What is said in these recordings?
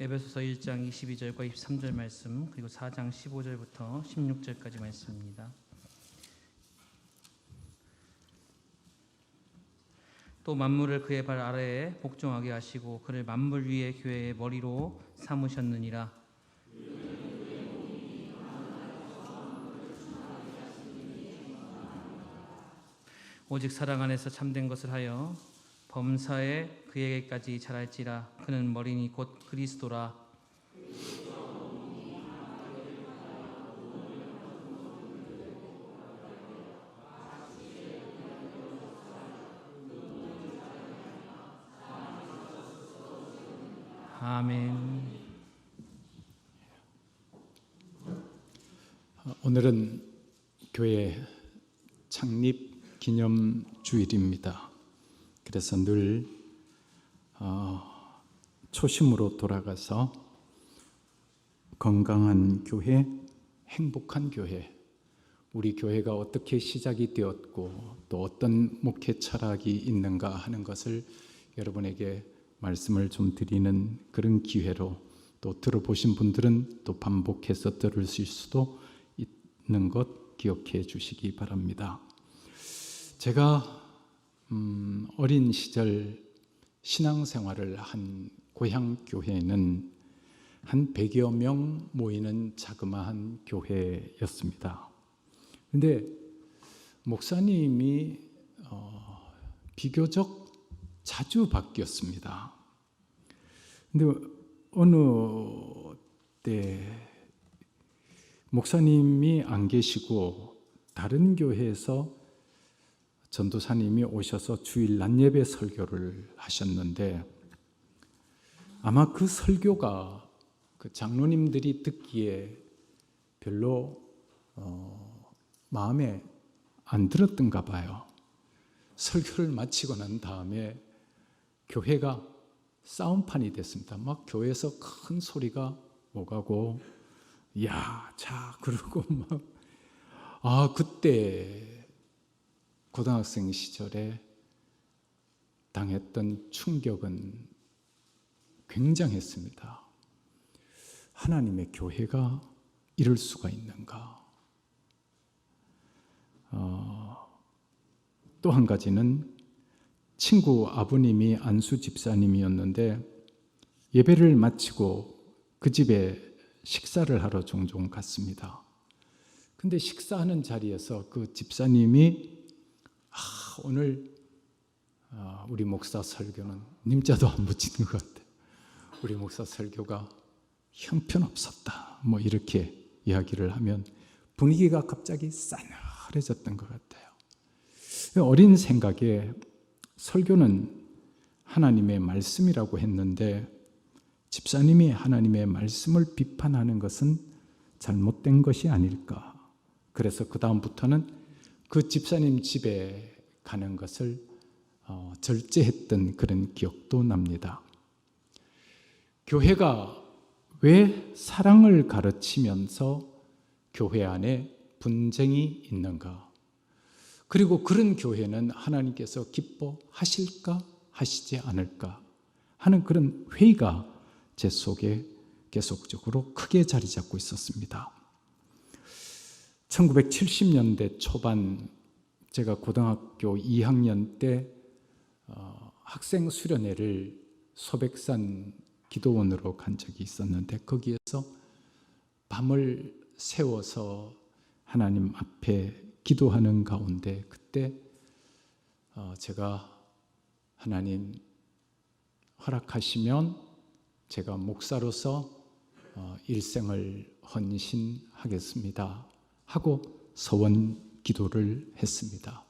에베소서 1장 22절과 23절 말씀, 그리고 4장 15절부터 16절까지 말씀입니다. 또 만물을 그의 발 아래에 복종하게 하시고 그를 만물 위에 교회의 머리로 삼으셨느니라. 오직 사랑 안에서 참된 것을 하여 범사에 그에게까지 자랄지라. 그는 머리니 곧 그리스도라. 아멘. 오늘은 교회 창립 기념 주일입니다. 그래서 늘 초심으로 돌아가서 건강한 교회, 행복한 교회, 우리 교회가 어떻게 시작이 되었고 또 어떤 목회 철학이 있는가 하는 것을 여러분에게 말씀을 좀 드리는 그런 기회로, 또 들어보신 분들은 또 반복해서 들으실 수도 있는 것 기억해 주시기 바랍니다. 제가 어린 시절 신앙생활을 한 고향 교회는 한 100여 명 모이는 자그마한 교회였습니다. 그런데 목사님이 비교적 자주 바뀌었습니다. 근데 어느 때 목사님이 안 계시고 다른 교회에서 전도사님이 오셔서 주일 낮예배 설교를 하셨는데, 아마 그 설교가 그 장로님들이 듣기에 별로 마음에 안 들었던가 봐요. 설교를 마치고 난 다음에 교회가 싸움판이 됐습니다. 막 교회에서 큰 소리가 오가고, 야, 자, 그러고 막, 그때 고등학생 시절에 당했던 충격은 굉장했습니다. 하나님의 교회가 이럴 수가 있는가? 또 한 가지는 친구 아버님이 안수 집사님이었는데 예배를 마치고 그 집에 식사를 하러 종종 갔습니다. 근데 식사하는 자리에서 그 집사님이 오늘 우리 목사 설교는 님자도 안 붙이는 것 같아요. 우리 목사 설교가 형편없었다. 뭐 이렇게 이야기를 하면 분위기가 갑자기 싸늘해졌던 것 같아요. 어린 생각에 설교는 하나님의 말씀이라고 했는데 집사님이 하나님의 말씀을 비판하는 것은 잘못된 것이 아닐까. 그래서 그 다음부터는 그 집사님 집에 가는 것을 절제했던 그런 기억도 납니다. 교회가 왜 사랑을 가르치면서 교회 안에 분쟁이 있는가? 그리고 그런 교회는 하나님께서 기뻐하실까 하시지 않을까 하는 그런 회의가 제 속에 계속적으로 크게 자리 잡고 있었습니다. 1970년대 초반 제가 고등학교 2학년 때 학생 수련회를 소백산 기도원으로 간 적이 있었는데, 거기에서 밤을 새워서 하나님 앞에 기도하는 가운데 그때 제가 하나님 허락하시면 제가 목사로서 일생을 헌신하겠습니다 하고 서원 기도를 했습니다.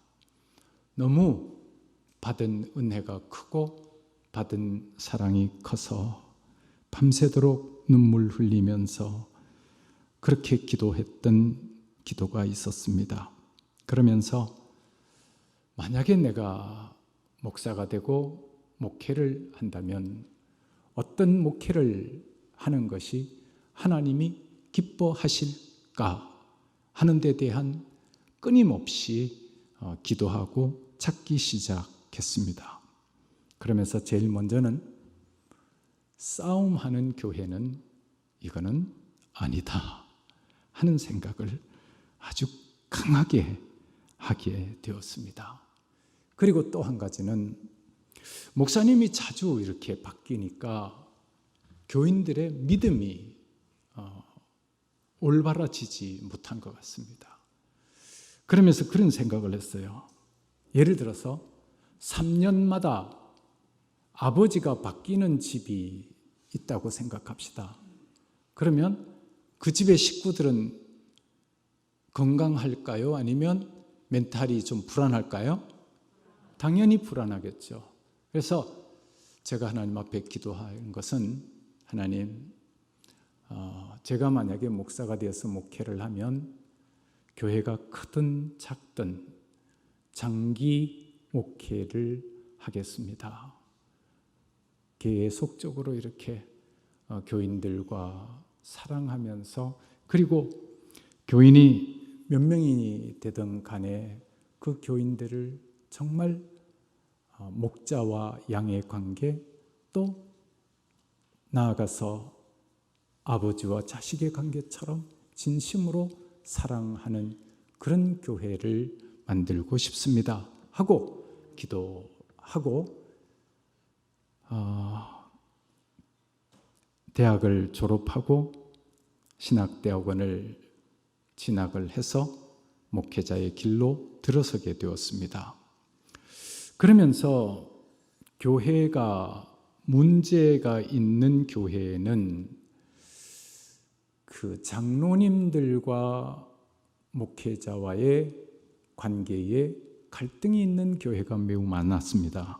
너무 받은 은혜가 크고 받은 사랑이 커서 밤새도록 눈물 흘리면서 그렇게 기도했던 기도가 있었습니다. 그러면서 만약에 내가 목사가 되고 목회를 한다면 어떤 목회를 하는 것이 하나님이 기뻐하실까 하는 데 대한 끊임없이 기도하고 찾기 시작했습니다. 그러면서 제일 먼저는 싸움하는 교회는 이거는 아니다 하는 생각을 아주 강하게 하게 되었습니다. 그리고 또 한 가지는 목사님이 자주 이렇게 바뀌니까 교인들의 믿음이 올바라지지 못한 것 같습니다. 그러면서 그런 생각을 했어요. 예를 들어서 3년마다 아버지가 바뀌는 집이 있다고 생각합시다. 그러면 그 집의 식구들은 건강할까요? 아니면 멘탈이 좀 불안할까요? 당연히 불안하겠죠. 그래서 제가 하나님 앞에 기도한 것은 하나님, 제가 만약에 목사가 되어서 목회를 하면 교회가 크든 작든 장기 목회를 하겠습니다. 계속적으로 이렇게 교인들과 사랑하면서, 그리고 교인이 몇 명이 되든 간에 그 교인들을 정말 목자와 양의 관계, 또 나아가서 아버지와 자식의 관계처럼 진심으로 사랑하는 그런 교회를 만들고 싶습니다 하고 기도하고 대학을 졸업하고 신학대학원을 진학을 해서 목회자의 길로 들어서게 되었습니다. 그러면서 교회가 문제가 있는 교회는 그 장로님들과 목회자와의 관계에 갈등이 있는 교회가 매우 많았습니다.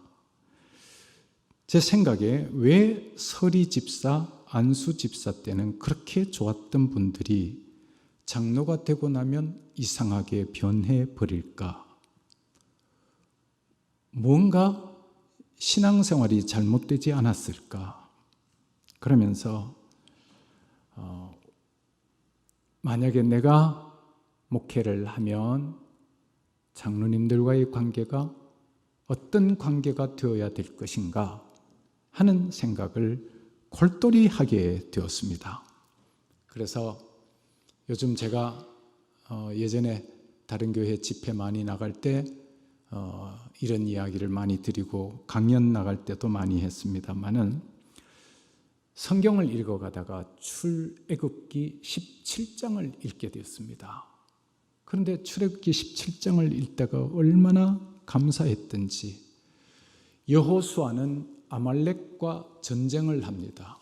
제 생각에 왜 서리 집사, 안수 집사 때는 그렇게 좋았던 분들이 장로가 되고 나면 이상하게 변해 버릴까? 뭔가 신앙생활이 잘못되지 않았을까? 그러면서 만약에 내가 목회를 하면 장로님들과의 관계가 어떤 관계가 되어야 될 것인가 하는 생각을 골똘히 하게 되었습니다. 그래서 요즘 제가 예전에 다른 교회 집회 많이 나갈 때 이런 이야기를 많이 드리고 강연 나갈 때도 많이 했습니다만은, 성경을 읽어가다가 출애굽기 17장을 읽게 되었습니다. 그런데 출애굽기 17장을 읽다가 얼마나 감사했던지, 여호수아는 아말렉과 전쟁을 합니다.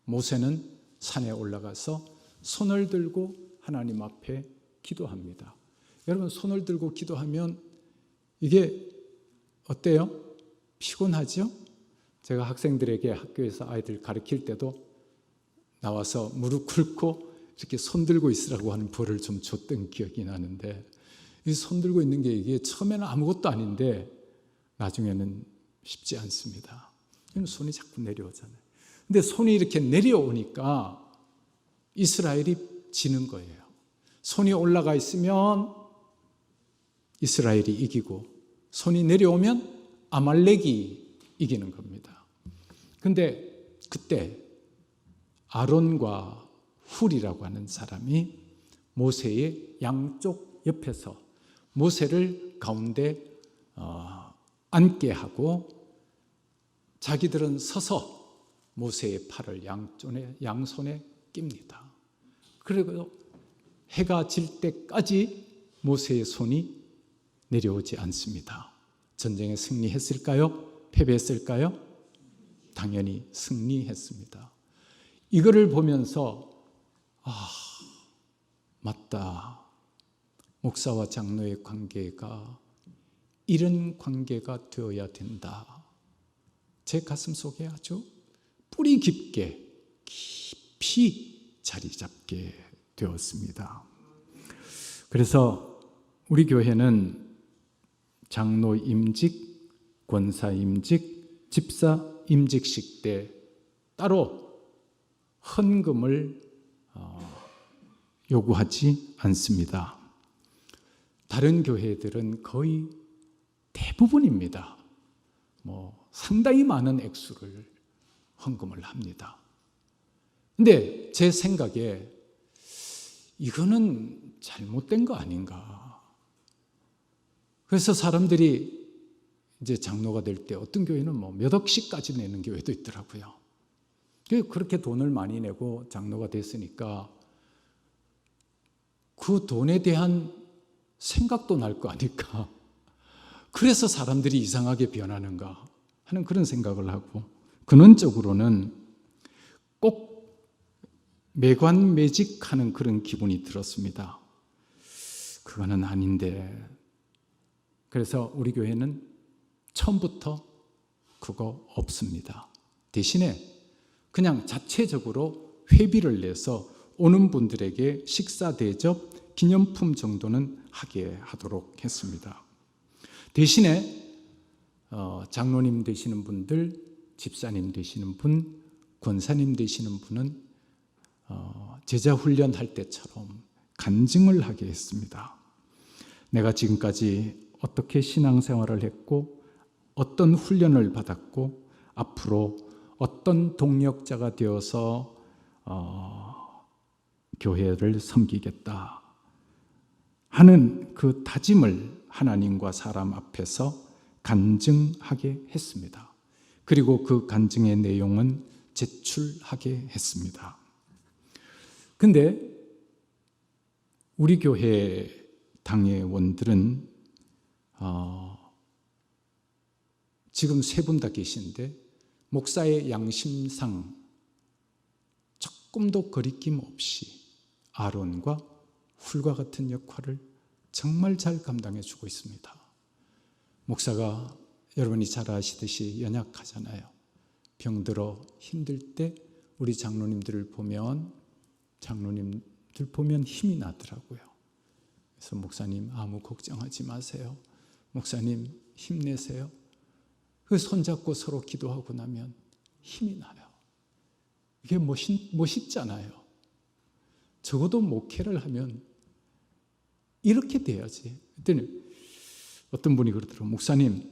모세는 산에 올라가서 손을 들고 하나님 앞에 기도합니다. 여러분, 손을 들고 기도하면 이게 어때요? 피곤하죠? 제가 학생들에게 학교에서 아이들 가르칠 때도 나와서 무릎 꿇고 이렇게 손 들고 있으라고 하는 벌을 좀 줬던 기억이 나는데, 이 손 들고 있는 게 이게 처음에는 아무것도 아닌데 나중에는 쉽지 않습니다. 손이 자꾸 내려오잖아요. 근데 손이 이렇게 내려오니까 이스라엘이 지는 거예요. 손이 올라가 있으면 이스라엘이 이기고, 손이 내려오면 아말렉이 이기는 겁니다. 근데 그때 아론과 훌이라고 하는 사람이 모세의 양쪽 옆에서 모세를 가운데 앉게 하고, 자기들은 서서 모세의 팔을 양손에 낍니다. 그리고 해가 질 때까지 모세의 손이 내려오지 않습니다. 전쟁에 승리했을까요? 패배했을까요? 당연히 승리했습니다. 이거를 보면서 맞다. 목사와 장로의 관계가 이런 관계가 되어야 된다. 제 가슴 속에 아주 뿌리 깊게 깊이 자리 잡게 되었습니다. 그래서 우리 교회는 장로 임직, 권사 임직, 집사 임직식 때 따로 헌금을 요구하지 않습니다. 다른 교회들은 거의 대부분입니다. 상당히 많은 액수를 헌금을 합니다. 근데 제 생각에 이거는 잘못된 거 아닌가. 그래서 사람들이 이제 장로가 될 때 어떤 교회는 뭐 몇 억씩까지 내는 교회도 있더라고요. 그렇게 돈을 많이 내고 장로가 됐으니까 그 돈에 대한 생각도 날 거 아닐까. 그래서 사람들이 이상하게 변하는가 하는 그런 생각을 하고, 근원적으로는 꼭 매관매직하는 그런 기분이 들었습니다. 그거는 아닌데, 그래서 우리 교회는 처음부터 그거 없습니다. 대신에 그냥 자체적으로 회비를 내서 오는 분들에게 식사 대접 기념품 정도는 하게 하도록 했습니다. 대신에 장로님 되시는 분들, 집사님 되시는 분, 권사님 되시는 분은 제자 훈련할 때처럼 간증을 하게 했습니다. 내가 지금까지 어떻게 신앙생활을 했고 어떤 훈련을 받았고 앞으로 어떤 동력자가 되어서 교회를 섬기겠다 하는 그 다짐을 하나님과 사람 앞에서 간증하게 했습니다. 그리고 그 간증의 내용은 제출하게 했습니다. 근데 우리 교회 당회원들은 지금 세 분 다 계신데 목사의 양심상 조금도 거리낌 없이 아론과 훌과 같은 역할을 정말 잘 감당해 주고 있습니다. 목사가 여러분이 잘 아시듯이 연약하잖아요. 병들어 힘들 때 우리 장로님들 보면 힘이 나더라고요. 그래서 목사님 아무 걱정하지 마세요. 목사님 힘내세요. 그 손잡고 서로 기도하고 나면 힘이 나요. 이게 멋있잖아요. 적어도 목회를 하면 이렇게 돼야지. 그때는 어떤 분이 그러더라고요. 목사님,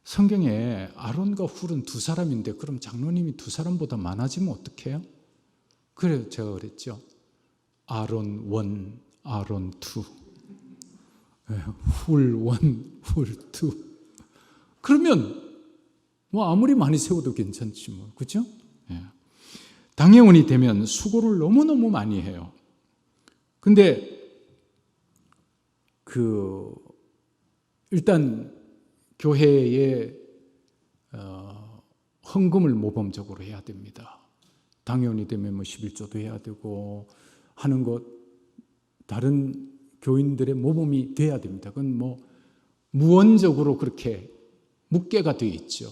성경에 아론과 훌은 두 사람인데 그럼 장로님이 두 사람보다 많아지면 어떡해요? 그래서 제가 그랬죠. 아론 1, 아론 2. 훌 1, 훌 2. 그러면 뭐 아무리 많이 세워도 괜찮지 뭐. 그렇죠? 당회원이 되면 수고를 너무너무 많이 해요. 근데 일단 교회에 헌금을 모범적으로 해야 됩니다. 당회원이 되면 뭐 11조도 해야 되고 하는 것, 다른 교인들의 모범이 돼야 됩니다. 그건 뭐 무언적으로 그렇게 묵계가 되어 있죠.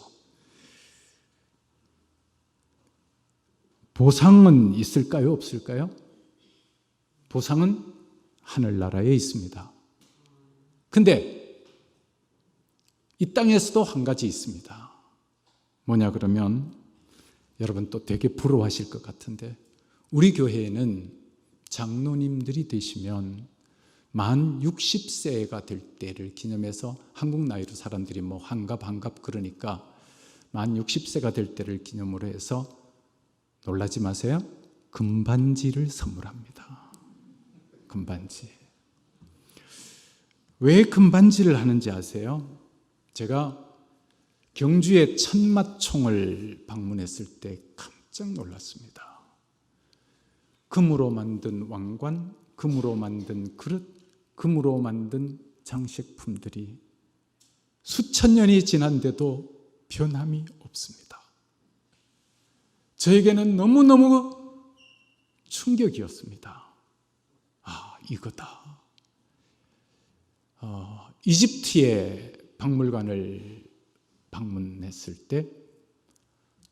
보상은 있을까요? 없을까요? 보상은 하늘나라에 있습니다. 근데 이 땅에서도 한 가지 있습니다. 뭐냐 그러면 여러분 또 되게 부러워하실 것 같은데 우리 교회에는 장로님들이 되시면 만 60세가 될 때를 기념해서 한국 나이로 사람들이 뭐 한갑 그러니까 만 60세가 될 때를 기념으로 해서 놀라지 마세요. 금반지를 선물합니다. 금반지. 왜 금반지를 하는지 아세요? 제가 경주의 천마총을 방문했을 때 깜짝 놀랐습니다. 금으로 만든 왕관, 금으로 만든 그릇, 금으로 만든 장식품들이 수천 년이 지난데도 변함이 없습니다. 저에게는 너무너무 충격이었습니다. 아, 이거다. 이집트의 박물관을 방문했을 때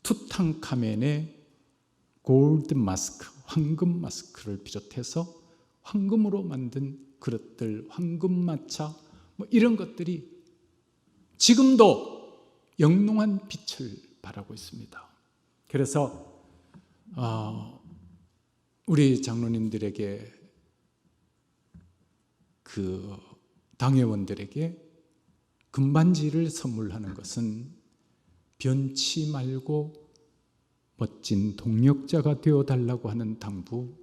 투탕카멘의 골드 마스크, 황금 마스크를 비롯해서 황금으로 만든 그릇들, 황금마차 뭐 이런 것들이 지금도 영롱한 빛을 발하고 있습니다. 그래서 우리 장로님들에게 그 당회원들에게 금반지를 선물하는 것은 변치 말고 멋진 동력자가 되어달라고 하는 당부,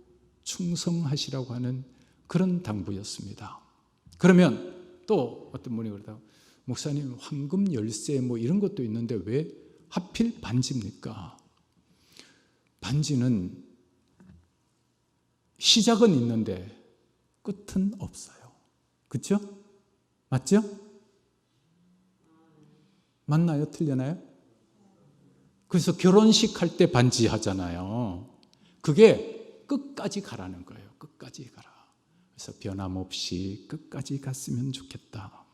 충성하시라고 하는 그런 당부였습니다. 그러면 또 어떤 분이 그러다가 목사님 황금 열쇠 뭐 이런 것도 있는데 왜 하필 반지입니까? 반지는 시작은 있는데 끝은 없어요. 그렇죠? 맞죠? 맞나요? 틀려나요? 그래서 결혼식 할 때 반지 하잖아요. 그게 끝까지 가라는 거예요. 끝까지 가라. 그래서 변함없이 끝까지 갔으면 좋겠다.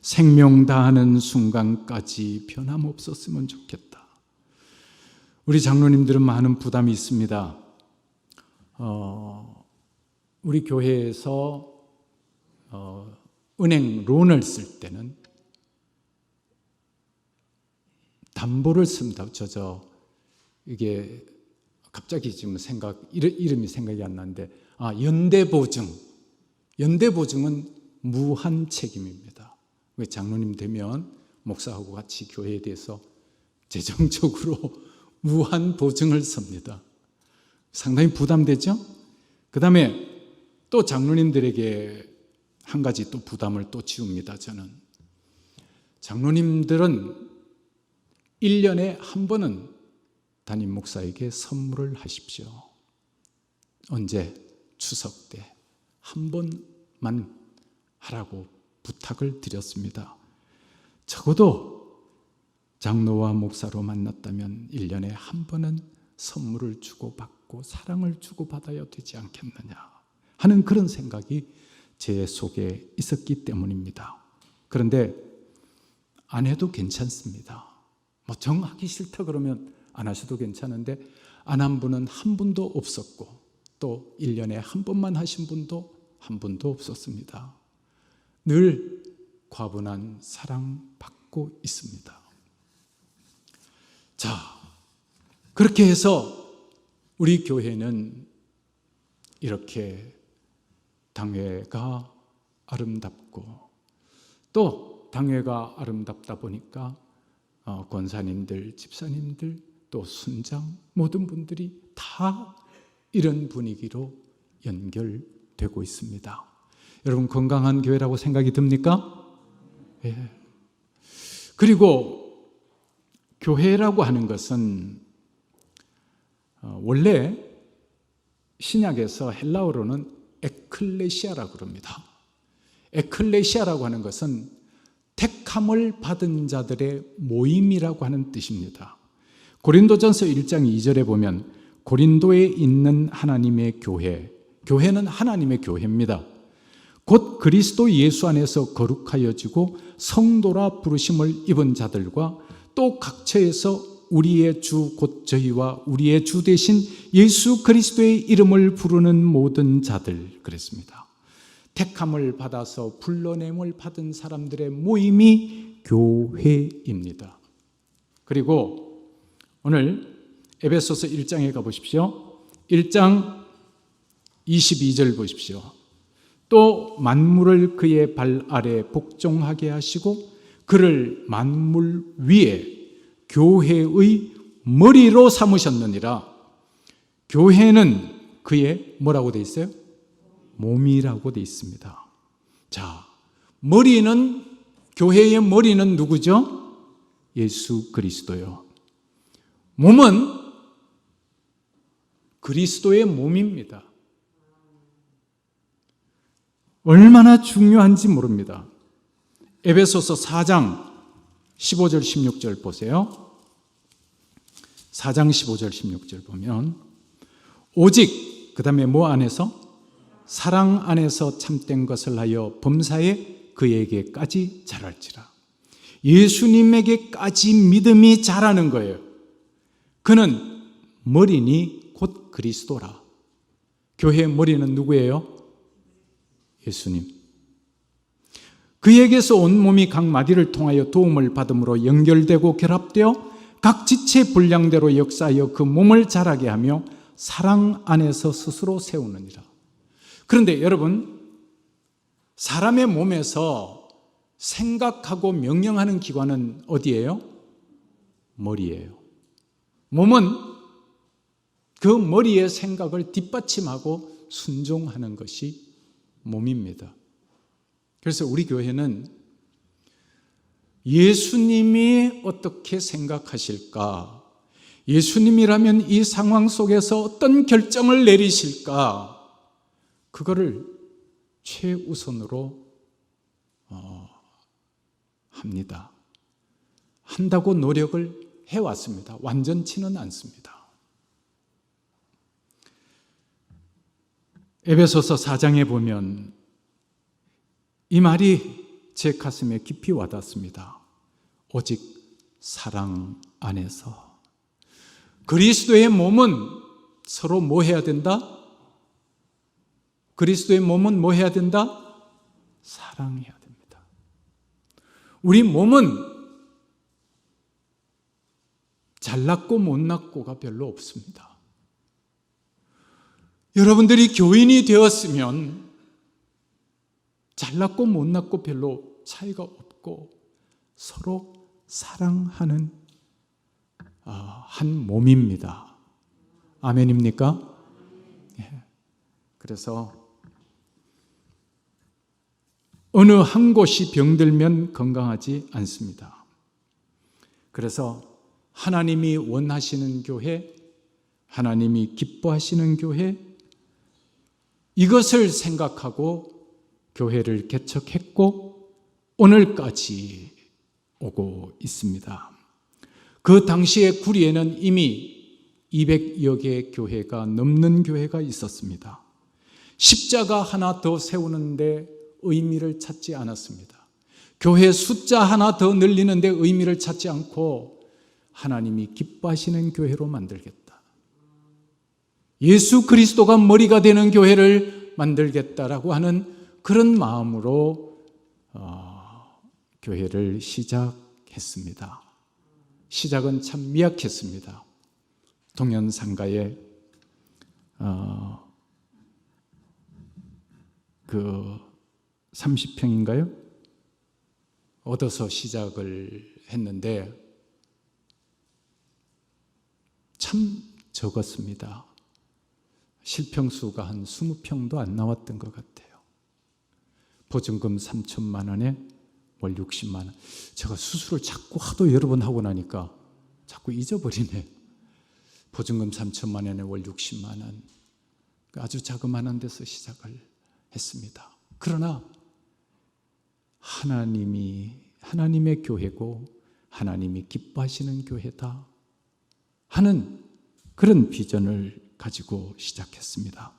생명 다하는 순간까지 변함없었으면 좋겠다. 우리 장로님들은 많은 부담이 있습니다. 우리 교회에서 은행 론을 쓸 때는 담보를 씁니다. 이게 갑자기 지금 이름이 생각이 안 나는데, 연대보증. 연대보증은 무한 책임입니다. 왜 장로님 되면 목사하고 같이 교회에 대해서 재정적으로 무한 보증을 섭니다. 상당히 부담되죠? 그 다음에 또 장로님들에게 한 가지 또 부담을 또 지웁니다. 저는 장로님들은 1년에 한 번은 담임 목사에게 선물을 하십시오. 언제? 추석 때 한 번만 하라고 부탁을 드렸습니다. 적어도 장로와 목사로 만났다면 1년에 한 번은 선물을 주고받고 사랑을 주고받아야 되지 않겠느냐 하는 그런 생각이 제 속에 있었기 때문입니다. 그런데 안 해도 괜찮습니다. 뭐 정하기 싫다 그러면 안 하셔도 괜찮은데 안 한 분은 한 분도 없었고 또 1년에 한 번만 하신 분도 한 분도 없었습니다. 늘 과분한 사랑받고 있습니다. 자, 그렇게 해서 우리 교회는 이렇게 당회가 아름답고 또 당회가 아름답다 보니까 권사님들, 집사님들, 또 순장 모든 분들이 다 이런 분위기로 연결되고 있습니다. 여러분 건강한 교회라고 생각이 듭니까? 예. 그리고 교회라고 하는 것은 원래 신약에서 헬라어로는 에클레시아라고 그럽니다. 에클레시아라고 하는 것은 택함을 받은 자들의 모임이라고 하는 뜻입니다. 고린도전서 1장 2절에 보면 고린도에 있는 하나님의 교회, 교회는 하나님의 교회입니다. 곧 그리스도 예수 안에서 거룩하여지고 성도라 부르심을 입은 자들과 또 각처에서 우리의 주 곧 저희와 우리의 주 대신 예수 그리스도의 이름을 부르는 모든 자들 그랬습니다. 택함을 받아서 불러냄을 받은 사람들의 모임이 교회입니다. 그리고 오늘 에베소서 1장에 가보십시오. 1장 22절 보십시오. 또 만물을 그의 발 아래 복종하게 하시고 그를 만물 위에 교회의 머리로 삼으셨느니라. 교회는 그의 뭐라고 되어 있어요? 몸이라고 되어 있습니다. 자, 머리는 교회의 머리는 누구죠? 예수 그리스도요. 몸은 그리스도의 몸입니다. 얼마나 중요한지 모릅니다. 에베소서 4장 15절 16절 보세요. 4장 15절 16절 보면 오직 그 다음에 뭐 안에서? 사랑 안에서 참된 것을 하여 범사에 그에게까지 자랄지라. 예수님에게까지 믿음이 자라는 거예요. 그는 머리니 곧 그리스도라. 교회의 머리는 누구예요? 예수님. 그에게서 온 몸이 각 마디를 통하여 도움을 받음으로 연결되고 결합되어 각 지체 분량대로 역사하여 그 몸을 자라게 하며 사랑 안에서 스스로 세우느니라. 그런데 여러분, 사람의 몸에서 생각하고 명령하는 기관은 어디예요? 머리예요. 몸은 그 머리의 생각을 뒷받침하고 순종하는 것이 몸입니다. 그래서 우리 교회는 예수님이 어떻게 생각하실까? 예수님이라면 이 상황 속에서 어떤 결정을 내리실까? 그거를 최우선으로 합니다. 한다고 노력을 해왔습니다. 완전치는 않습니다. 에베소서 4장에 보면 이 말이 제 가슴에 깊이 와닿습니다. 오직 사랑 안에서. 그리스도의 몸은 서로 뭐 해야 된다? 그리스도의 몸은 뭐 해야 된다? 사랑해야 됩니다. 우리 몸은 잘났고 못났고가 별로 없습니다. 여러분들이 교인이 되었으면 잘났고 못났고 별로 차이가 없고 서로 사랑하는 한 몸입니다. 아멘입니까? 예. 그래서 어느 한 곳이 병들면 건강하지 않습니다. 그래서 하나님이 원하시는 교회, 하나님이 기뻐하시는 교회, 이것을 생각하고 교회를 개척했고 오늘까지 오고 있습니다. 그 당시에 구리에는 이미 200여 개의 교회가 넘는 교회가 있었습니다. 십자가 하나 더 세우는데 의미를 찾지 않았습니다. 교회 숫자 하나 더 늘리는데 의미를 찾지 않고 하나님이 기뻐하시는 교회로 만들겠다. 예수 그리스도가 머리가 되는 교회를 만들겠다라고 하는 그런 마음으로 교회를 시작했습니다. 시작은 참 미약했습니다. 동현상가에 그 30평인가요? 얻어서 시작을 했는데 참 적었습니다. 실평수가 한 20평도 안 나왔던 것 같아요. 보증금 3천만 원에 월 60만 원. 제가 수술을 자꾸 하도 여러 번 하고 나니까 자꾸 잊어버리네. 보증금 3천만 원에 월 60만 원. 아주 자그마한 데서 시작을 했습니다. 그러나 하나님의 교회고 하나님이 기뻐하시는 교회다 하는 그런 비전을 가지고 시작했습니다.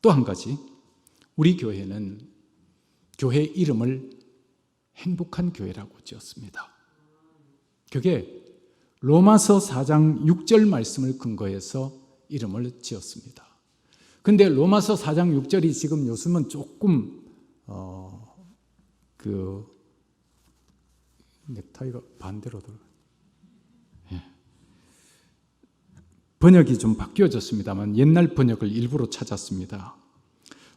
또 한 가지, 우리 교회는 교회 이름을 행복한 교회라고 지었습니다. 그게 로마서 4장 6절 말씀을 근거해서 이름을 지었습니다. 근데 로마서 4장 6절이 지금 요즘은 조금 넥타이가 반대로 들어가요. 예. 번역이 좀 바뀌어졌습니다만 옛날 번역을 일부러 찾았습니다.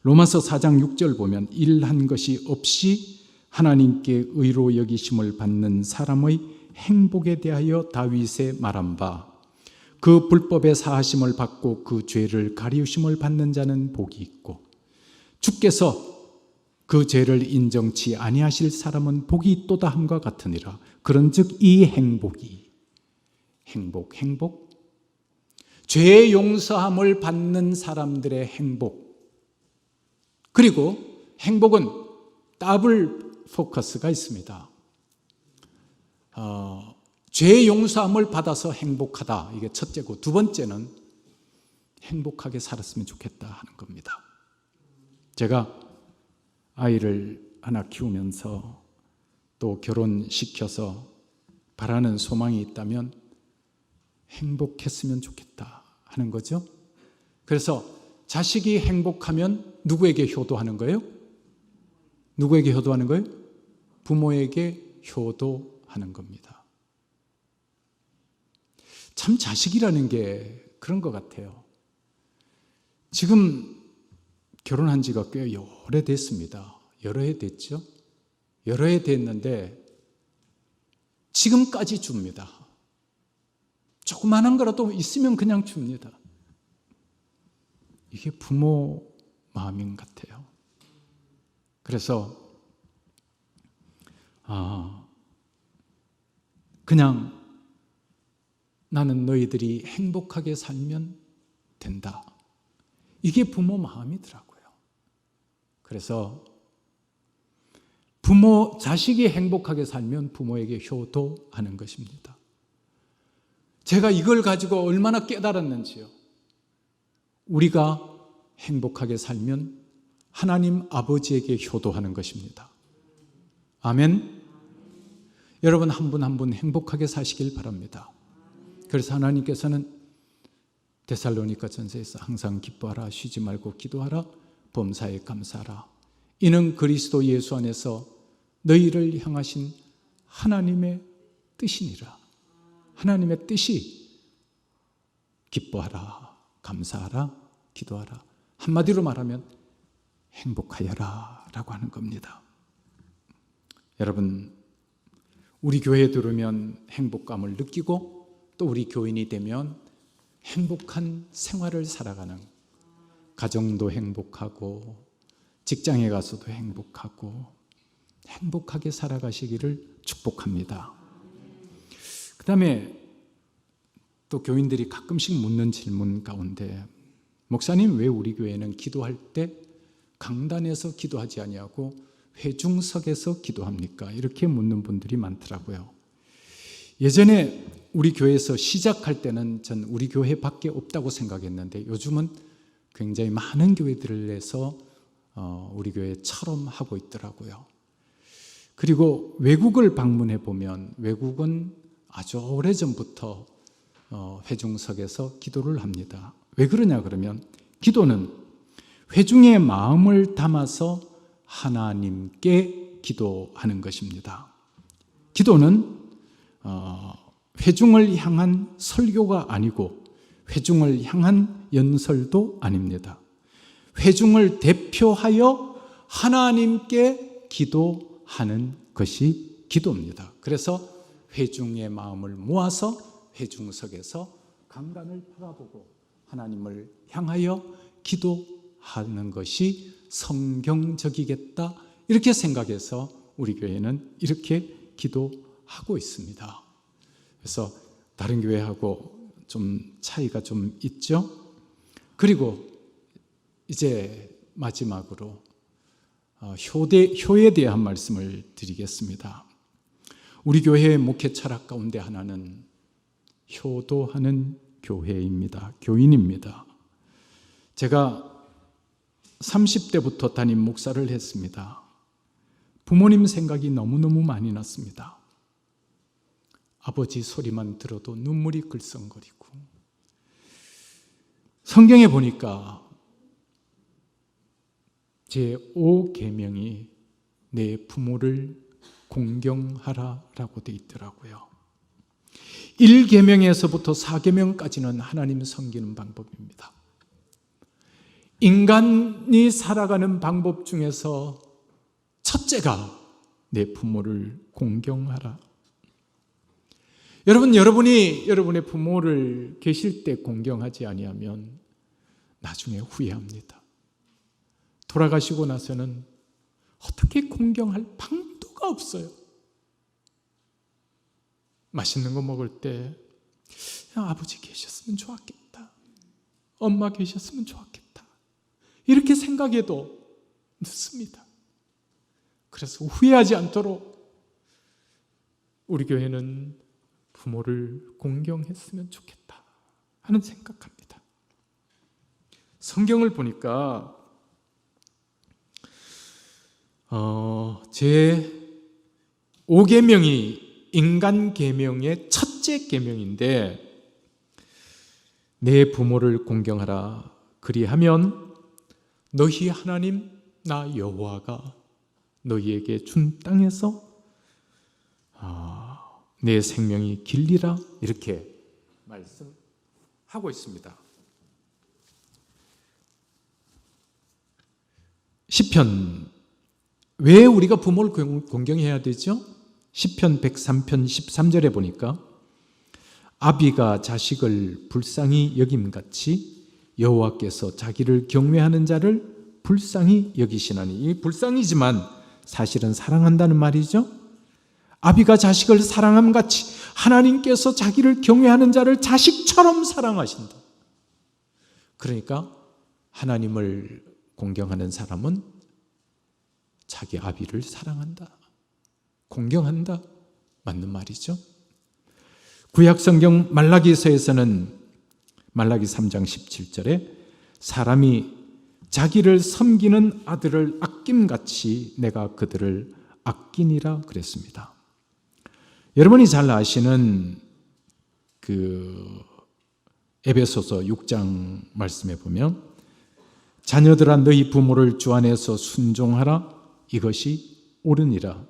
로마서 4장 6절 보면 일한 것이 없이 하나님께 의로 여기심을 받는 사람의 행복에 대하여 다윗의 말한 바 그 불법의 사하심을 받고 그 죄를 가리우심을 받는 자는 복이 있고 주께서 그 죄를 인정치 아니하실 사람은 복이 있도다 함과 같으니라. 그런즉 이 행복 죄의 용서함을 받는 사람들의 행복, 그리고 행복은 더블 포커스가 있습니다. 죄의 용서함을 받아서 행복하다, 이게 첫째고, 두 번째는 행복하게 살았으면 좋겠다 하는 겁니다. 제가 아이를 하나 키우면서 또 결혼시켜서 바라는 소망이 있다면 행복했으면 좋겠다 하는 거죠. 그래서 자식이 행복하면 누구에게 효도하는 거예요? 누구에게 효도하는 거예요? 부모에게 효도하는 겁니다. 참 자식이라는 게 그런 것 같아요. 지금 결혼한 지가 꽤 오래됐습니다. 여러 해 됐죠? 여러 해 됐는데 지금까지 줍니다. 조그만한 거라도 있으면 그냥 줍니다. 이게 부모 마음인 것 같아요. 그래서 그냥 나는 너희들이 행복하게 살면 된다. 이게 부모 마음이더라고요. 그래서 자식이 행복하게 살면 부모에게 효도하는 것입니다. 제가 이걸 가지고 얼마나 깨달았는지요. 우리가 행복하게 살면 하나님 아버지에게 효도하는 것입니다. 아멘. 여러분 한 분 한 분 행복하게 사시길 바랍니다. 그래서 하나님께서는 데살로니가 전서에서 항상 기뻐하라, 쉬지 말고 기도하라, 범사에 감사하라. 이는 그리스도 예수 안에서 너희를 향하신 하나님의 뜻이니라. 하나님의 뜻이 기뻐하라, 감사하라, 기도하라. 한마디로 말하면 행복하여라 라고 하는 겁니다. 여러분, 우리 교회에 들으면 행복감을 느끼고 또 우리 교인이 되면 행복한 생활을 살아가는, 가정도 행복하고 직장에 가서도 행복하고 행복하게 살아가시기를 축복합니다. 그 다음에 또 교인들이 가끔씩 묻는 질문 가운데, 목사님 왜 우리 교회는 기도할 때 강단에서 기도하지 아니하고 회중석에서 기도합니까? 이렇게 묻는 분들이 많더라고요. 예전에 우리 교회에서 시작할 때는 전 우리 교회밖에 없다고 생각했는데 요즘은 굉장히 많은 교회들에서 우리 교회처럼 하고 있더라고요. 그리고 외국을 방문해 보면 외국은 아주 오래전부터 회중석에서 기도를 합니다. 왜 그러냐 그러면 기도는 회중의 마음을 담아서 하나님께 기도하는 것입니다. 기도는 회중을 향한 설교가 아니고 회중을 향한 연설도 아닙니다. 회중을 대표하여 하나님께 기도하는 것이 기도입니다. 그래서 회중의 마음을 모아서 회중석에서 강단을 바라보고 하나님을 향하여 기도하는 것이 성경적이겠다, 이렇게 생각해서 우리 교회는 이렇게 기도하고 있습니다. 그래서 다른 교회하고 좀 차이가 좀 있죠. 그리고 이제 마지막으로 효에 대한 말씀을 드리겠습니다. 우리 교회의 목회 철학 가운데 하나는 효도하는 교회입니다. 교인입니다. 제가 30대부터 담임 목사를 했습니다. 부모님 생각이 너무너무 많이 났습니다. 아버지 소리만 들어도 눈물이 글썽거리고, 성경에 보니까 제5계명이 내 부모를 공경하라라고 되어 있더라고요. 1계명에서부터 4계명까지는 하나님 섬기는 방법입니다. 인간이 살아가는 방법 중에서 첫째가 내 부모를 공경하라. 여러분이 여러분의 부모를 계실 때 공경하지 아니하면 나중에 후회합니다. 돌아가시고 나서는 어떻게 공경할 방도가 없어요. 맛있는 거 먹을 때 아버지 계셨으면 좋았겠다, 엄마 계셨으면 좋았겠다, 이렇게 생각해도 늦습니다. 그래서 후회하지 않도록 우리 교회는 부모를 공경했으면 좋겠다 하는 생각합니다. 성경을 보니까 제5계명이 인간 계명의 첫째 계명인데, 내 부모를 공경하라. 그리하면 너희 하나님 나 여호와가 너희에게 준 땅에서 내 생명이 길리라, 이렇게 말씀하고 있습니다. 시편, 왜 우리가 부모를 공경해야 되죠? 시편 103편 13절에 보니까 아비가 자식을 불쌍히 여김같이 여호와께서 자기를 경외하는 자를 불쌍히 여기시나니. 이 불쌍이지만 사실은 사랑한다는 말이죠. 아비가 자식을 사랑함 같이 하나님께서 자기를 경외하는 자를 자식처럼 사랑하신다. 그러니까 하나님을 공경하는 사람은 자기 아비를 사랑한다, 공경한다. 맞는 말이죠. 구약 성경 말라기서에서는 말라기 3장 17절에 사람이 자기를 섬기는 아들을 아낌같이 내가 그들을 아끼니라 그랬습니다. 여러분이 잘 아시는 에베소서 6장 말씀에 보면 자녀들아 너희 부모를 주 안에서 순종하라 이것이 옳으니라.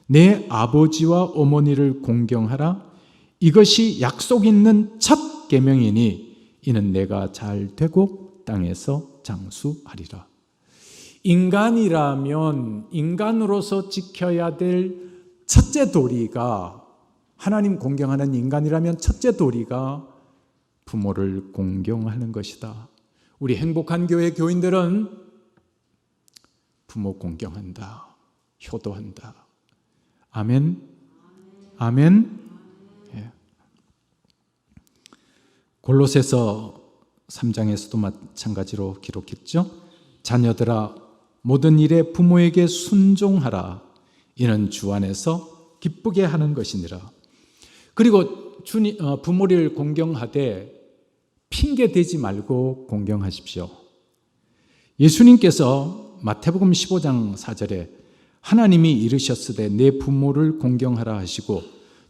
내 아버지와 어머니를 공경하라 이것이 약속 있는 첫 계명이니 이는 내가 잘 되고 땅에서 장수하리라. 인간이라면 인간으로서 지켜야 될 첫째 도리가, 하나님 공경하는 인간이라면 첫째 도리가 부모를 공경하는 것이다. 우리 행복한 교회 교인들은 부모 공경한다, 효도한다. 아멘. 아멘. 예. 골로새서 3장에서도 마찬가지로 기록했죠. 자녀들아 모든 일에 부모에게 순종하라 이는 주 안에서 기쁘게 하는 것이니라. 그리고 부모를 공경하되 핑계 대지 말고 공경하십시오. 예수님께서 마태복음 15장 4절에 하나님이 이르셨으되 내 부모를 공경하라 하시고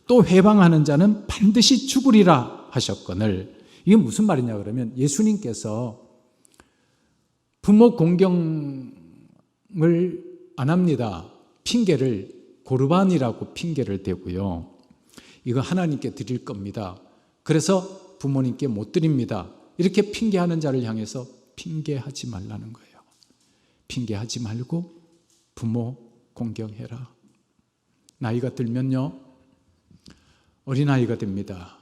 또 회방하는 자는 반드시 죽으리라 하셨거늘. 이게 무슨 말이냐 그러면 예수님께서 부모 공경을 안 합니다. 핑계를 고르반이라고 핑계를 대고요. 이거 하나님께 드릴 겁니다. 그래서 부모님께 못 드립니다. 이렇게 핑계하는 자를 향해서 핑계하지 말라는 거예요. 핑계하지 말고 부모 공경해라. 나이가 들면요, 어린아이가 됩니다.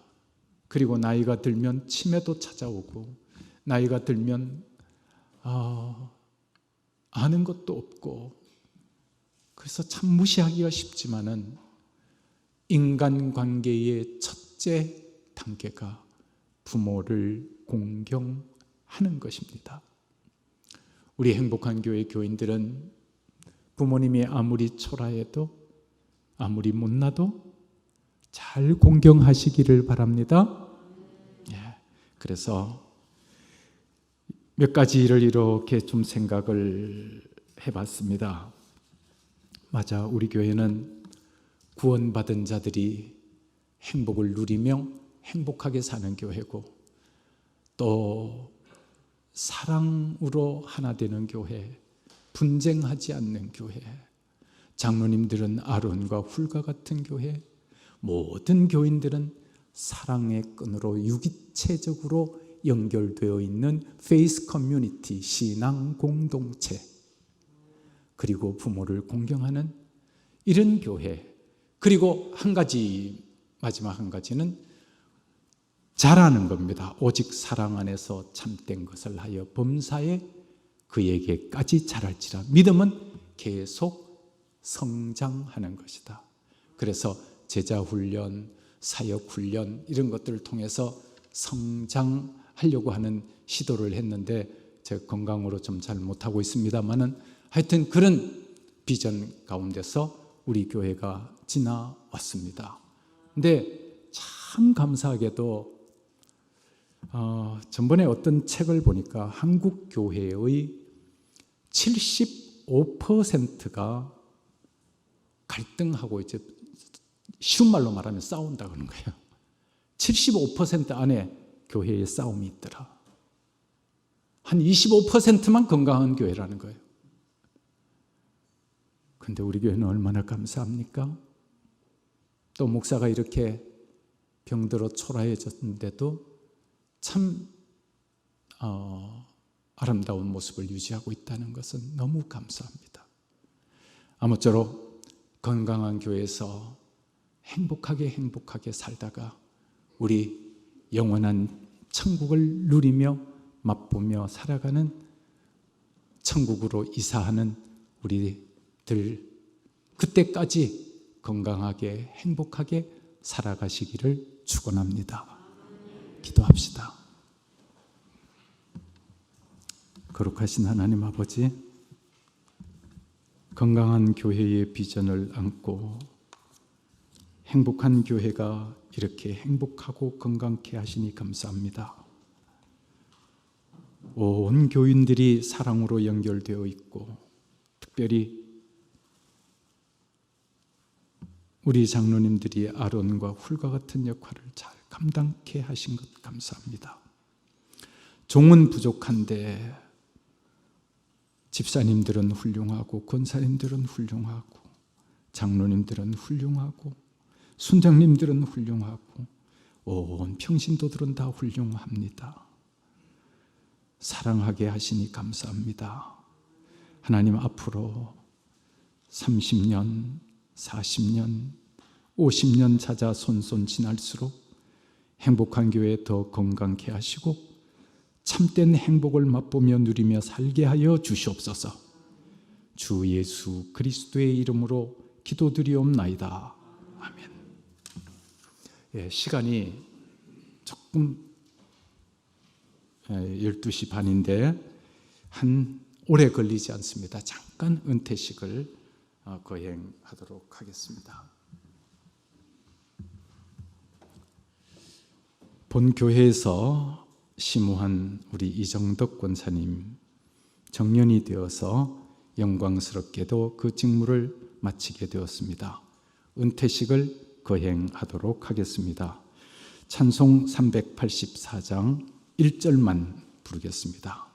그리고 나이가 들면 치매도 찾아오고, 나이가 들면 아는 것도 없고, 그래서 참 무시하기가 쉽지만은 인간관계의 첫째 단계가 부모를 공경하는 것입니다. 우리 행복한 교회 교인들은 부모님이 아무리 초라해도 아무리 못나도 잘 공경하시기를 바랍니다. 그래서 몇 가지를 이렇게 좀 생각을 해봤습니다. 맞아, 우리 교회는 구원받은 자들이 행복을 누리며 행복하게 사는 교회고, 또 사랑으로 하나 되는 교회, 분쟁하지 않는 교회, 장로님들은 아론과 훌과 같은 교회, 모든 교인들은 사랑의 끈으로 유기체적으로 연결되어 있는 페이스 커뮤니티, 신앙 공동체, 그리고 부모를 공경하는 이런 교회. 그리고 한 가지, 마지막 한 가지는 잘하는 겁니다. 오직 사랑 안에서 참된 것을 하여 범사에 그에게까지 잘할지라. 믿음은 계속 성장하는 것이다. 그래서 제자훈련, 사역훈련 이런 것들을 통해서 성장하려고 하는 시도를 했는데 제가 건강으로 좀 잘 못하고 있습니다만은 하여튼 그런 비전 가운데서 우리 교회가 지나왔습니다. 근데 참 감사하게도 전번에 어떤 책을 보니까 한국 교회의 75%가 갈등하고, 이제 쉬운 말로 말하면 싸운다 그러는 거예요. 75% 안에 교회에 싸움이 있더라. 한 25%만 건강한 교회라는 거예요. 근데 우리 교회는 얼마나 감사합니까? 또 목사가 이렇게 병들어 초라해졌는데도 참 아름다운 모습을 유지하고 있다는 것은 너무 감사합니다. 아무쪼록 건강한 교회에서 행복하게 살다가 우리 영원한 천국을 누리며 맛보며 살아가는 천국으로 이사하는 우리들 그때까지 건강하게 행복하게 살아가시기를 축원합니다. 기도합시다. 거룩하신 하나님 아버지, 건강한 교회의 비전을 안고 행복한 교회가 이렇게 행복하고 건강케 하시니 감사합니다. 온 교인들이 사랑으로 연결되어 있고 특별히 우리 장로님들이 아론과 훌과 같은 역할을 잘 감당케 하신 것 감사합니다. 종은 부족한데 집사님들은 훌륭하고 권사님들은 훌륭하고 장로님들은 훌륭하고 순장님들은 훌륭하고 온 평신도들은 다 훌륭합니다. 사랑하게 하시니 감사합니다. 하나님 앞으로 30년, 40년, 50년 찾아 손손 지날수록 행복한 교회 더 건강케 하시고 참된 행복을 맛보며 누리며 살게 하여 주시옵소서. 주 예수 그리스도의 이름으로 기도드리옵나이다. 아멘. 시간이 조금 12시 반인데 오래 걸리지 않습니다. 잠깐 은퇴식을 거행하도록 하겠습니다. 본 교회에서 심우한 우리 이정덕 권사님 정년이 되어서 영광스럽게도 그 직무를 마치게 되었습니다. 은퇴식을 거행하도록 하겠습니다. 찬송 384장 1절만 부르겠습니다.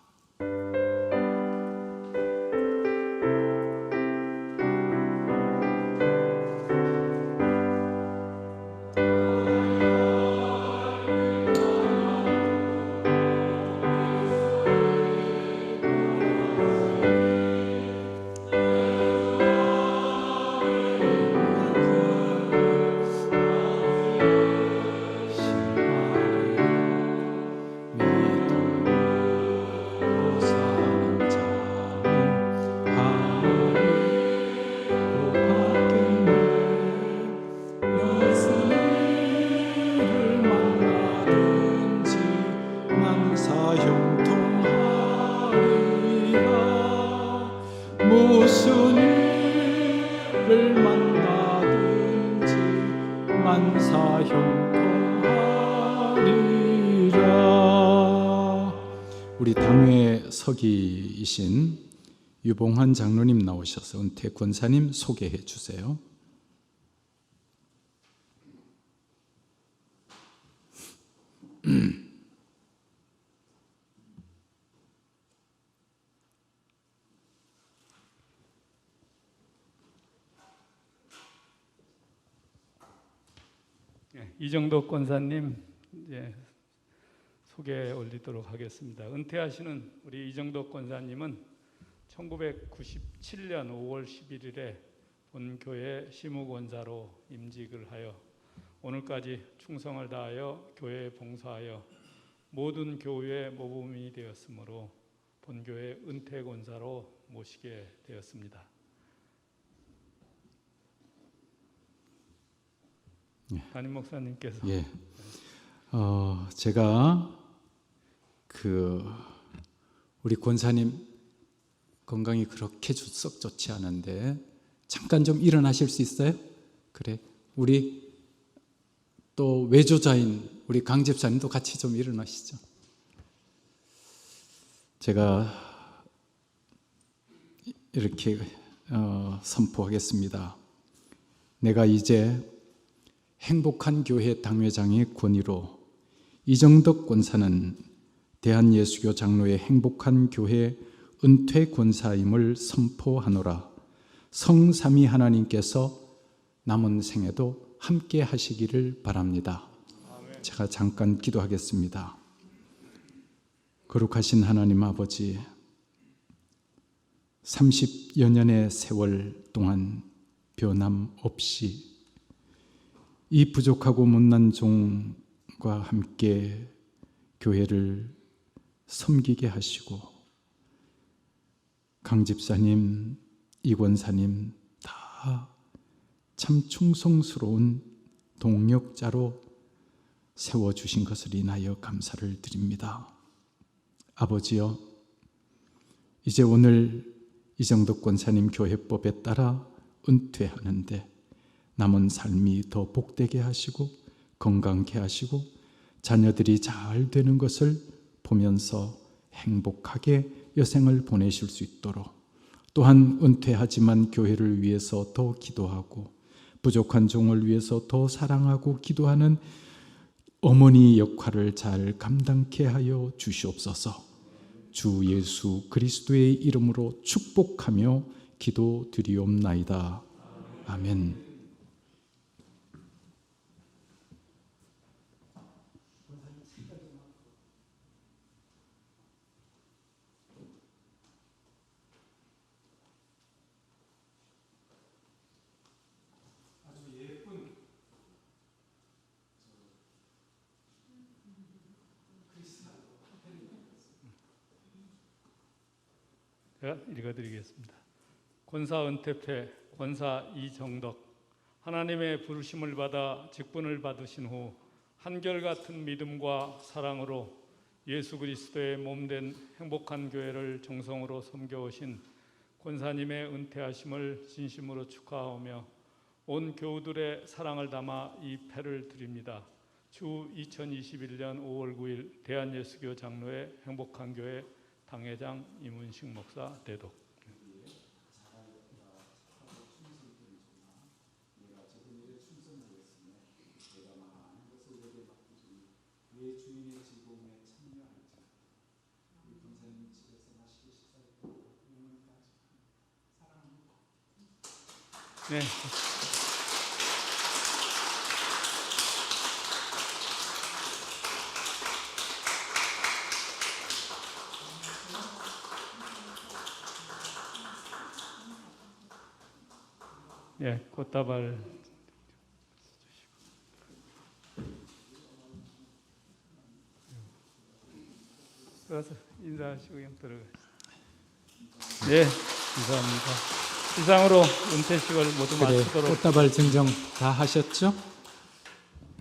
무슨 일을 만나든지 만사형통하리라. 우리 당회 서기이신 유봉환 장로님 나오셔서 은퇴 권사님 소개해 주세요. 이정덕 권사님 이제 소개 올리도록 하겠습니다. 은퇴하시는 우리 이정덕 권사님은 1997년 5월 11일에 본교회 시무권사로 임직을 하여 오늘까지 충성을 다하여 교회에 봉사하여 모든 교회의 모범이 되었으므로 본교회 은퇴권사로 모시게 되었습니다. 담임 목사님께서 제가 우리 권사님 건강이 그렇게 썩 좋지 않은데 잠깐 좀 일어나실 수 있어요? 그래, 우리 또 외조자인 우리 강 집사님도 같이 좀 일어나시죠. 제가 이렇게 선포하겠습니다. 내가 이제 행복한 교회 당회장의 권위로 이정덕 권사는 대한예수교 장로의 행복한 교회 은퇴 권사임을 선포하노라. 성삼위 하나님께서 남은 생에도 함께 하시기를 바랍니다. 아멘. 제가 잠깐 기도하겠습니다. 거룩하신 하나님 아버지, 30여 년의 세월 동안 변함없이 이 부족하고 못난 종과 함께 교회를 섬기게 하시고 강 집사님, 이 권사님 다 참 충성스러운 동력자로 세워주신 것을 인하여 감사를 드립니다. 아버지여, 이제 오늘 이정덕 권사님 교회법에 따라 은퇴하는데 남은 삶이 더 복되게 하시고 건강케 하시고 자녀들이 잘 되는 것을 보면서 행복하게 여생을 보내실 수 있도록, 또한 은퇴하지만 교회를 위해서 더 기도하고 부족한 종을 위해서 더 사랑하고 기도하는 어머니 역할을 잘 감당케 하여 주시옵소서. 주 예수 그리스도의 이름으로 축복하며 기도드리옵나이다. 아멘. 제가 읽어드리겠습니다. 권사 은퇴패 권사 이정덕, 하나님의 부르심을 받아 직분을 받으신 후 한결같은 믿음과 사랑으로 예수 그리스도의 몸된 행복한 교회를 정성으로 섬겨오신 권사님의 은퇴하심을 진심으로 축하하며 온 교우들의 사랑을 담아 이 패를 드립니다. 주 2021년 5월 9일 대한예수교 장로회 행복한 교회 당회장 이문식 목사 대독. 네. 예, 꽃다발 들어가서 인사하시고 그냥 들어가시죠. 네, 감사합니다. 이상으로 은퇴식을 모두 마치도록. 꽃다발 증정 다 하셨죠?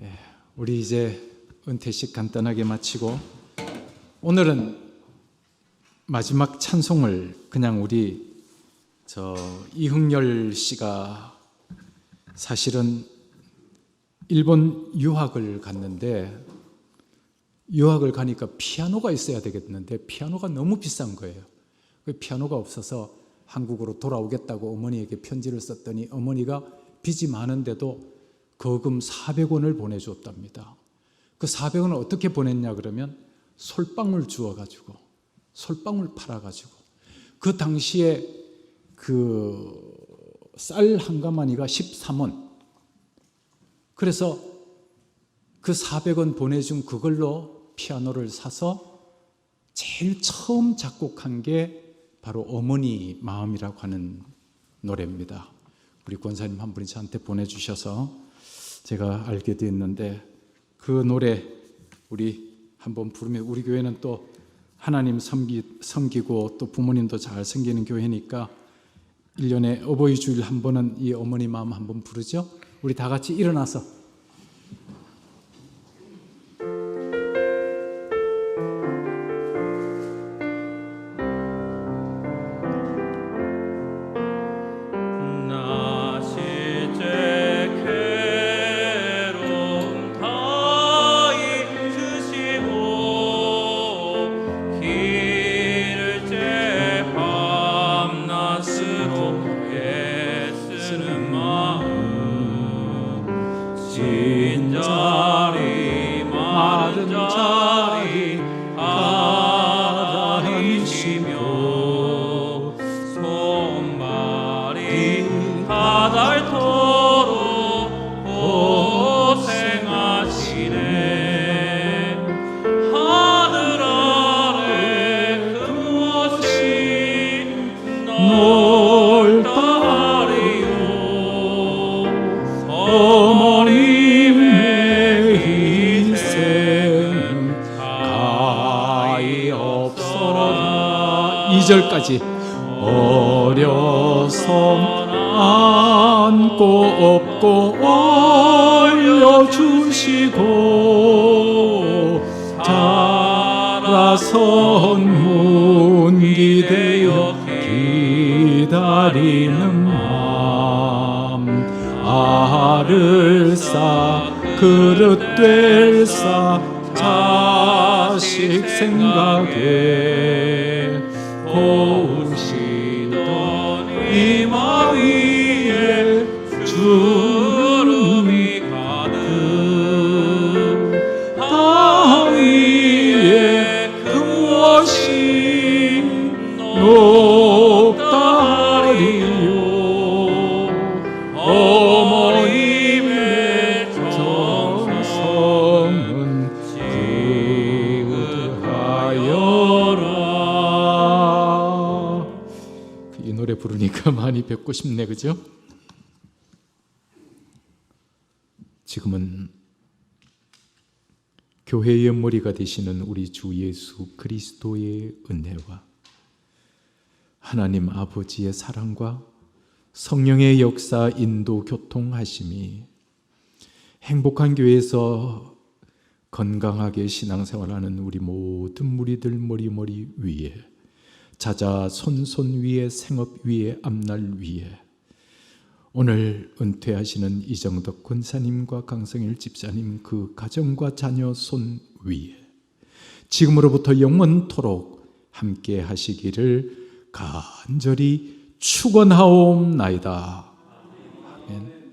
네, 우리 이제 은퇴식 간단하게 마치고 오늘은 마지막 찬송을 그냥 우리 이흥열 씨가 사실은 일본 유학을 갔는데 유학을 가니까 피아노가 있어야 되겠는데 피아노가 너무 비싼 거예요. 그 피아노가 없어서 한국으로 돌아오겠다고 어머니에게 편지를 썼더니 어머니가 빚이 많은데도 거금 400원을 보내주었답니다. 그 400원을 어떻게 보냈냐 그러면 솔방울 주워가지고 솔방울 팔아가지고 그 당시에 그 쌀 한 가마니가 13원. 그래서 그 400원 보내준 그걸로 피아노를 사서 제일 처음 작곡한 게 바로 어머니 마음이라고 하는 노래입니다. 우리 권사님 한 분이 저한테 보내주셔서 제가 알게 됐는데 그 노래 우리 한번 부르면 우리 교회는 또 하나님 섬기고 또 부모님도 잘 섬기는 교회니까 1년에 어버이 주일 한 번은 이 어머니 마음 한번 부르죠. 우리 다 같이 일어나서 어머님의 희생은 2절까지 어려서 안고 업고 올려주시고 자라선 문기되어 기다리는 마음 알을 쌓 그릇 될 쌓 자식 생각에 고우시던 이마 위에 주름이 가득 땅 위에 그 무엇이 높다 하리요 어머님의 정성은 그대하여라. 이 노래 부르니까 많이 뵙고 싶네, 그죠? 지금은 교회의 머리가 되시는 우리 주 예수 그리스도의 은혜와 하나님 아버지의 사랑과 성령의 역사 인도 교통하심이 행복한 교회에서 건강하게 신앙생활하는 우리 모든 무리들 머리 위에 자자 손 위에 생업 위에 앞날 위에 오늘 은퇴하시는 이정덕 권사님과 강성일 집사님 그 가정과 자녀 손 위에 지금으로부터 영원토록 함께 하시기를 간절히 축원하옵나이다.